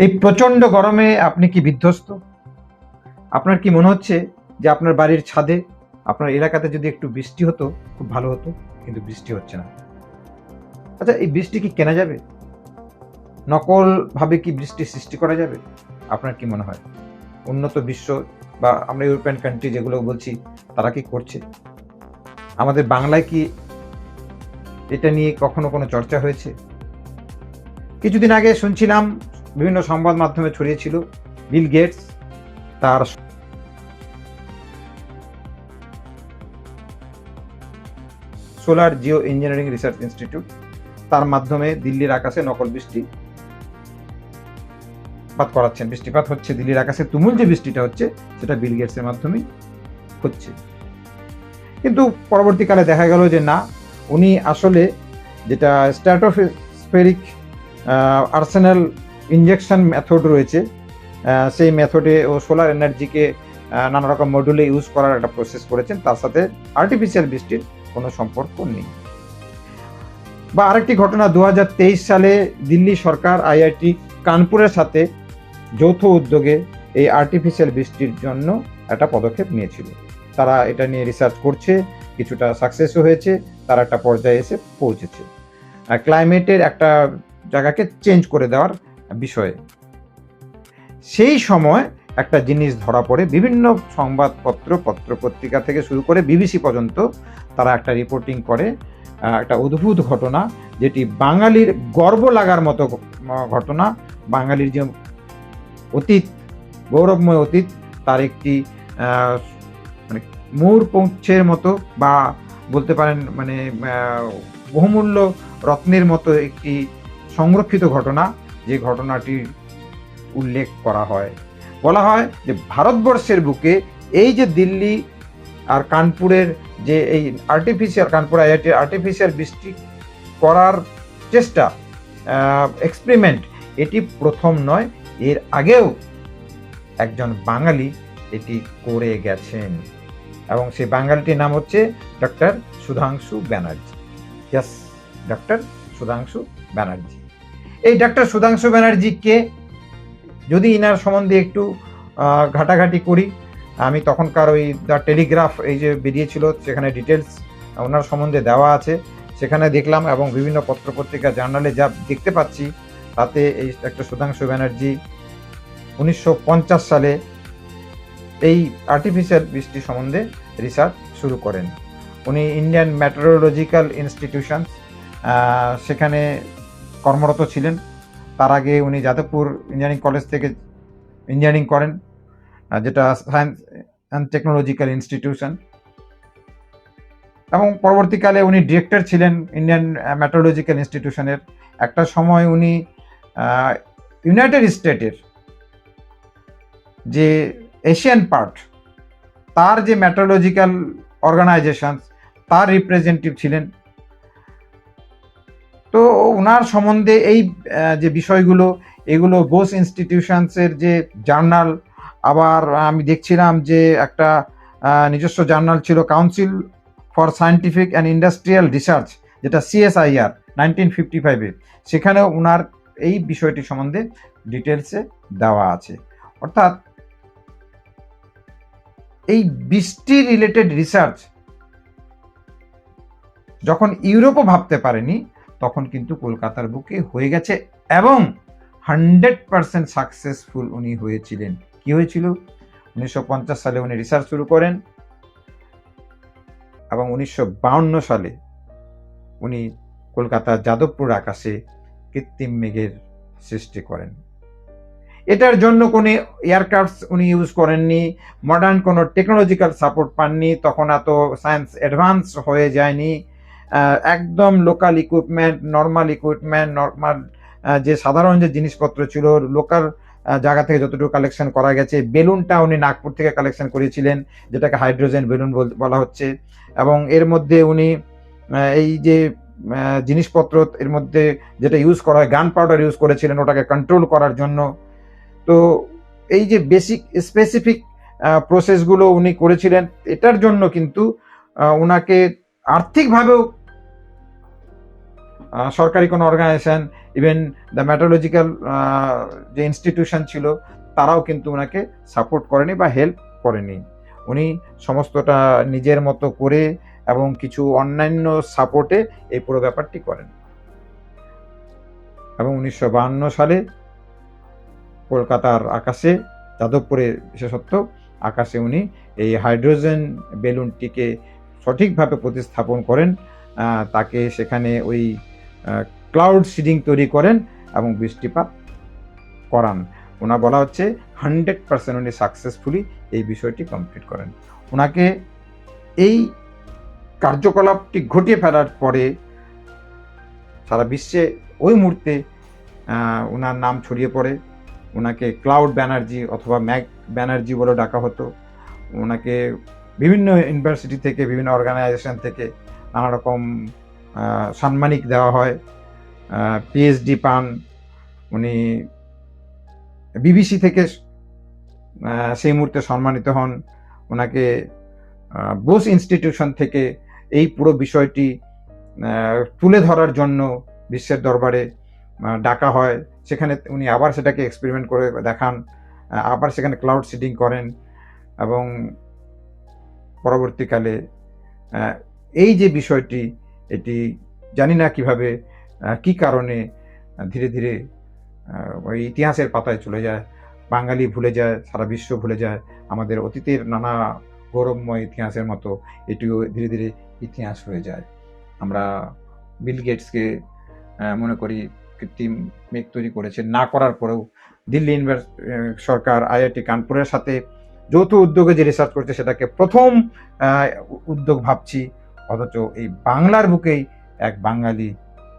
এই প্রচন্ড গরমে আপনি কি বিধ্বস্ত? আপনার কি মনে হচ্ছে যে আপনার বাড়ির ছাদে, আপনার এলাকাতে যদি একটু বৃষ্টি হতো খুব ভালো হতো, কিন্তু বৃষ্টি হচ্ছে না। আচ্ছা, এই বৃষ্টি কি কেনা যাবে? নকল ভাবে কি বৃষ্টি সৃষ্টি করা যাবে? আপনার কি মনে হয় উন্নত বিশ্ব বা আমরা ইউরোপিয়ান কান্ট্রি যেগুলো বলছি তারা কি করছে? আমাদের বাংলায় কি এটা নিয়ে কখনো কোনো চর্চা হয়েছে? কিছুদিন আগে শুনছিলাম, বিভিন্ন সংবাদ মাধ্যমে ছড়িয়েছিল, বিল গেটস তার solar Jio engineering research institute, তার মাধ্যমে দিল্লির আকাশে নকল বৃষ্টিপাত করাচ্ছেন। বৃষ্টিপাত হচ্ছে দিল্লির আকাশে, তুমুল যে বৃষ্টিটা হচ্ছে সেটা বিল গেটসের মাধ্যমেই হচ্ছে। কিন্তু পরবর্তীকালে দেখা গেল যে না, উনি আসলে যেটা স্ট্র্যাটোস্ফেরিক আর্সেনাল ইনজেকশন মেথড রয়েছে, সেই মেথডে ও সোলার এনার্জিকে নানা রকম মডিউলে ইউজ করার একটা প্রসেস করেছেন, তার সাথে আর্টিফিশিয়াল বৃষ্টির কোনো সম্পর্ক নেই। বা আরেকটি ঘটনা, 2023 সালে দিল্লি সরকার আইআইটি কানপুরের সাথে যৌথ উদ্যোগে এই আর্টিফিশিয়াল বৃষ্টির জন্য একটা পদক্ষেপ নিয়েছিল। তারা এটা নিয়ে রিসার্চ করছে, কিছুটা সাকসেসও হয়েছে, তারা একটা পর্যায়ে এসে পৌঁছেছে ক্লাইমেটের একটা জায়গাকে চেঞ্জ করে দেওয়ার বিষয়ে। সেই সময় একটা জিনিস ধরা পড়ে, বিভিন্ন সংবাদপত্র, পত্রপত্রিকা থেকে শুরু করে বিবিসি পর্যন্ত তারা একটা রিপোর্টিং করে, একটা অদ্ভুত ঘটনা, যেটি বাঙালির গর্ব লাগার মতো ঘটনা। বাঙালির যে অতীত, গৌরবময় অতীত, তার একটি মানে মূর পৌঁছের মতো, বা বলতে পারেন মানে বহুমূল্য রত্নের মতো একটি সংরক্ষিত ঘটনা, যে ঘটনাটির উল্লেখ করা হয়। বলা হয় যে ভারতবর্ষের বুকে এই যে দিল্লি আর কানপুরের যে এই আর্টিফিশিয়াল, কানপুর আইআইটির আর্টিফিশিয়াল বৃষ্টি করার চেষ্টা, এক্সপেরিমেন্ট, এটি প্রথম নয়, এর আগেও একজন বাঙালি এটি করে গেছেন, এবং সেই বাঙালিটির নাম হচ্ছে ডক্টর সুধাংশু ব্যানার্জি। ইয়াস, ডক্টর সুধাংশু ব্যানার্জি। এই ডক্টর সুধাংশু ব্যানার্জিকে যদি ইনার সম্বন্ধে একটু ঘাটাঘাটি করি, আমি তখনকার ওই দ্য টেলিগ্রাফ এই যে বেরিয়েছিল, সেখানে ডিটেলস ওনার সম্বন্ধে দেওয়া আছে, সেখানে দেখলাম, এবং বিভিন্ন পত্রপত্রিকা জার্নালে যা দেখতে পাচ্ছি, তাতে এই একটা সুধাংশু ব্যানার্জি 1950 সালে এই আর্টিফিশিয়াল বৃষ্টি সম্বন্ধে রিসার্চ শুরু করেন। উনি ইন্ডিয়ান মেট্রোলজিক্যাল ইনস্টিটিউশন সেখানে কর্মরত ছিলেন। তার আগে উনি যাদবপুর ইঞ্জিনিয়ারিং কলেজ থেকে ইঞ্জিনিয়ারিং করেন, যেটা সায়েন্স অ্যান্ড টেকনোলজিক্যাল ইনস্টিটিউশন, এবং পরবর্তীকালে উনি ডিরেক্টর ছিলেন ইন্ডিয়ান মেট্রোলজিক্যাল ইনস্টিটিউশনের। একটা সময় উনি ইউনাইটেড স্টেটের যে এশিয়ান পার্ট, তার যে মেট্রোলজিক্যাল অর্গানাইজেশন, তার রিপ্রেজেন্টেটিভ ছিলেন। তো ওনার সম্বন্ধে এই যে বিষয়গুলো, এগুলো বোস ইনস্টিটিউশনসের যে জার্নাল, আবার আমি দেখছিলাম যে একটা নিজস্ব জার্নাল ছিল, council for scientific and industrial research, যেটা CSIR 1955-এ, সেখানেও ওনার এই বিষয়টি সম্বন্ধে ডিটেলসে দেওয়া আছে। অর্থাৎ এই বৃষ্টি রিলেটেড রিসার্চ যখন ইউরোপও ভাবতে পারেনি, তখন কিন্তু কলকাতার বুকে হয়ে গেছে, এবং 100% সাকসেসফুল উনি হয়েছিলেন। কি হয়েছিল? 1950 সালে উনি রিসার্চ শুরু করেন, এবং 1952 সালে উনি কলকাতার যাদবপুর আকাশে কৃত্রিম মেঘের সৃষ্টি করেন। এটার জন্য কোনো এয়ারক্রাফট উনি ইউজ করেননি, মডার্ন কোনো টেকনোলজিক্যাল সাপোর্ট পাননি, তখন এত সায়েন্স অ্যাডভান্স হয়ে যায়নি। একদম লোকাল ইকুইপমেন্ট, নর্মাল যে সাধারণ যে জিনিসপত্র ছিল, লোকাল জায়গা থেকে যতটুকু কালেকশন করা গেছে। বেলুনটা উনি নাগপুর থেকে কালেকশন করেছিলেন, যেটাকে হাইড্রোজেন বেলুন বলা হচ্ছে, এবং এর মধ্যে উনি এই যে জিনিসপত্র, এর মধ্যে যেটা ইউজ করা হয়, গান পাউডার ইউজ করেছিলেন ওটাকে কন্ট্রোল করার জন্য। তো এই যে বেসিক স্পেসিফিক প্রসেসগুলো উনি করেছিলেন, এটার জন্য কিন্তু ওনাকে আর্থিকভাবেও সরকারি কোনো অর্গানাইজেশন, ইভেন দ্য মেট্রোলজিক্যাল যে ইনস্টিটিউশন ছিল, তারাও কিন্তু ওনাকে সাপোর্ট করেনি বা হেল্প করেনি। উনি সমস্তটা নিজের মতো করে এবং কিছু অন্যান্য সাপোর্টে এই পুরো ব্যাপারটি করেন। এবং 1952 সালে কলকাতার আকাশে, যাদবপুরে বিশেষত আকাশে উনি এই হাইড্রোজেন বেলুনটিকে সঠিকভাবে প্রতিস্থাপন করেন। তাকে সেখানে ওই ক্লাউড সিডিং তৈরি করেন এবং বৃষ্টিপাত করান। ওনার বলা হচ্ছে 100% উনি সাকসেসফুলি এই বিষয়টি কমপ্লিট করেন। ওনাকে এই কার্যকলাপটি ঘটিয়ে ফেলার পরে সারা বিশ্বে ওই মুহূর্তে ওনার নাম ছড়িয়ে পড়ে। ওনাকে ক্লাউড ব্যানার্জি অথবা ম্যাক ব্যানার্জি বলে ডাকা হতো। ওনাকে বিভিন্ন ইউনিভার্সিটি থেকে, বিভিন্ন অর্গানাইজেশন থেকে নানা রকম সাম্মানিক দেওয়া হয়। পিএইচডি পান উনি। বিবিসি থেকে সেই মুহূর্তে সম্মানিত হন। ওনাকে বোস ইনস্টিটিউশন থেকে এই পুরো বিষয়টি তুলে ধরার জন্য বিশ্বের দরবারে ডাকা হয়। সেখানে উনি আবার সেটাকে এক্সপেরিমেন্ট করে দেখান, আবার সেখানে ক্লাউড সিডিং করেন। এবং পরবর্তীকালে এই যে বিষয়টি, এটি জানি না কিভাবে, কি কারণে ধীরে ধীরে ওই ইতিহাসের পাতায় চলে যায়। বাঙালি ভুলে যায়, সারা বিশ্ব ভুলে যায় আমাদের অতীতের নানা গৌরবময় ইতিহাসের মতো এটিও ধীরে ধীরে ইতিহাস হয়ে যায়। আমরা বিল গেটসকে মনে করি কৃত্রিম মেঘ তৈরি করেছে, না করার পরেও দিল্লি সরকার আইআইটি কানপুরের সাথে যৌথ উদ্যোগে যে রিসার্চ করছে সেটাকে প্রথম উদ্যোগ ভাবছি। অথচ এই বাংলার বুকেই এক বাঙালি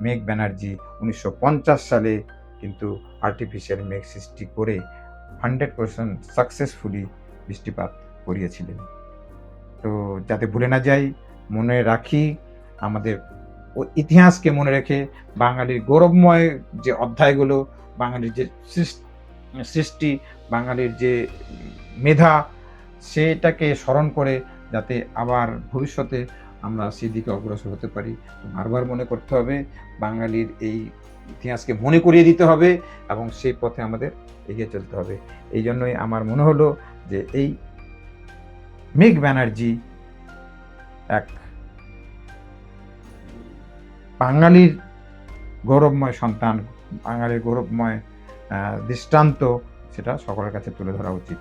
মেঘ ব্যানার্জি 1950 সালে কিন্তু আর্টিফিশিয়াল মেঘ সৃষ্টি করে 100% সাকসেসফুলি বৃষ্টিপাত করিয়েছিলেন। তো যাতে ভুলে না যাই, মনে রাখি, আমাদের ইতিহাসকে মনে রেখে বাঙালির গৌরবময় যে অধ্যায়গুলো, বাঙালির যে সৃষ্টি, বাঙালির যে মেধা, সেটাকে স্মরণ করে যাতে আবার ভবিষ্যতে আমরা সেই দিকে অগ্রসর হতে পারি। বারবার মনে করতে হবে, বাঙালির এই ইতিহাসকে মনে করিয়ে দিতে হবে এবং সেই পথে আমাদের এগিয়ে চলতে হবে। এই জন্যই আমার মনে হলো যে এই মেঘ ব্যানার্জি এক বাঙালির গৌরবময় সন্তান, বাঙালির গৌরবময় দৃষ্টান্ত, সেটা সকলের কাছে তুলে ধরা উচিত।